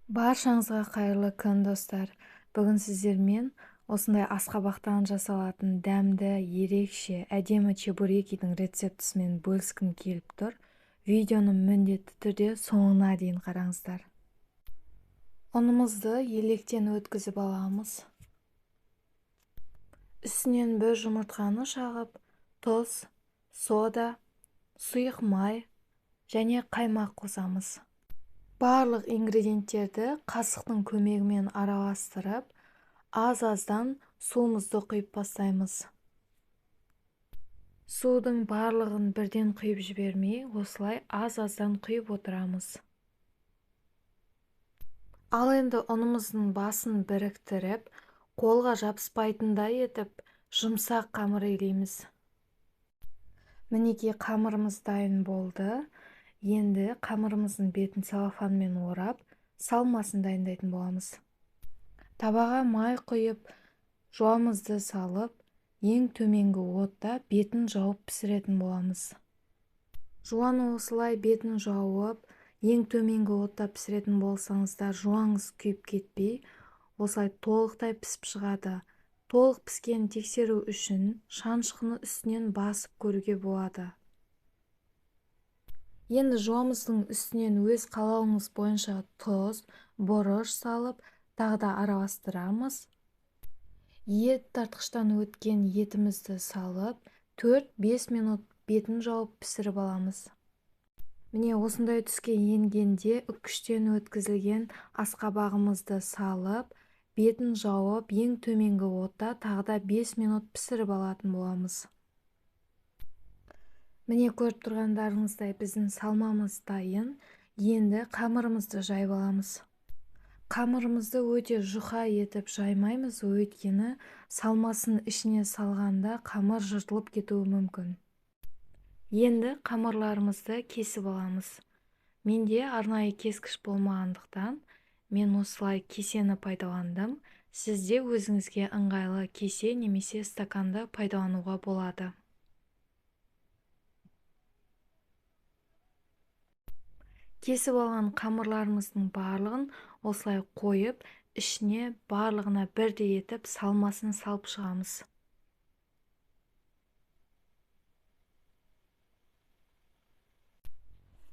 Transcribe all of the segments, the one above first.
Баршаңызға қайырлы күн достар. Бүгін сіздермен осындай асқабақтан жасалатын дәмді, ерекше, әдемі чебурекидің рецептісімен бөліскім келіп тұр. Видеоны міндетті түрде соңына дейін қараңыздар. Ұнымызды електен өткізіп аламыз. Үстінен бір жұмыртқаны шағып, тұз, сода, сұйық май және қаймақ қосамыз. Барлық ингредиенттерді қасықтың көмегімен араластырып, аз-аздан суымызды құйып бастаймыз. Судың барлығын бірден құйып жібермей, осылай аз-аздан құйып отырамыз. Ал енді ұнымыздың басын біріктіріп, қолға жабыспайтындай етіп, жұмсақ қамыр илейміз. Мінекей қамырымыз дайын болды. Енді қамырымыздың бетін целлофанмен орап, салмасын дайындайтын боламыз. Табаға май құйып, жуамызды салып, ең төменгі отта бетін жауып пісіретін боламыз. Жуаны осылай бетін жауып, ең төменгі отта пісіретін болсаңыздар, жуаңыз күйіп кетпей, осылай толықтай пісіп шығады. Толық піскенін тексеру үшін шанышқыны үстінен басып көруге болады. Енді жуамыздың үстінен өз қалауыңыз бойынша тұз, бұрыш салып, тағы да араластырамыз. Ет тартқыштан өткен етімізді салып, 4-5 минут бетін жауып пісіріп аламыз. Міне осындай түске енгенде үккіштен өткізілген асқабағымызды салып, бетін жауып, ең төменгі отта тағы да 5 минут пісіріп алатын боламыз. Міне көріп тұрғандарыңыздай біздің салмамыз дайын. Енді қамырымызды жайып аламыз. Қамырымызды өте жұқа етіп жаймаймыз, өйткені салмасын ішіне салғанда қамыр жыртылып кетуі мүмкін. Енді қамырларымызды кесіп аламыз. Менде арнайы кескіш болмағандықтан, мен осылай кесені пайдаландым. Сізде өзіңізге ыңғайлы кесе немесе стаканды пайдалануға болады. Кесіп алған қамырларымыздың барлығын осылай қойып, ішіне барлығына бірдей етіп салмасын салып шығамыз.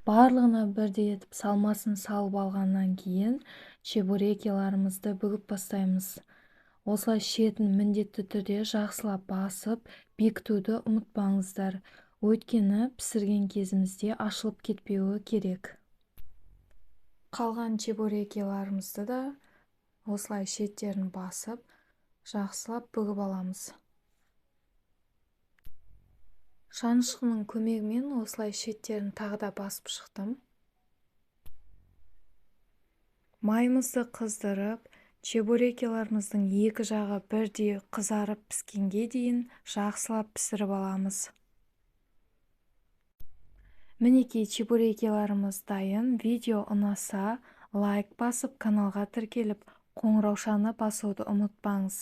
Барлығына бірдей етіп салмасын салып алғаннан кейін чебурекиларымызды бүгіп бастаймыз. Осылай шетін міндетті түрде жақсылап басып, бекітуді ұмытпаңыздар. Өйткені пісірген кезімізде ашылып кетпеуі керек. Қалған чебурекиларымызды да осылай шеттерін басып, жақсылап бүгіп аламыз. Шанышқының көмегімен осылай шеттерін тағы да басып шықтым. Майымызды қыздырып, чебурекиларымыздың екі жағы бірдей қызарып піскенге дейін жақсылап пісіріп аламыз. Мінекей чебурекиларымыз дайын. Видео ұнаса, лайк басып, каналға тіркеліп, қоңыраушаны басуды ұмытпаңыз.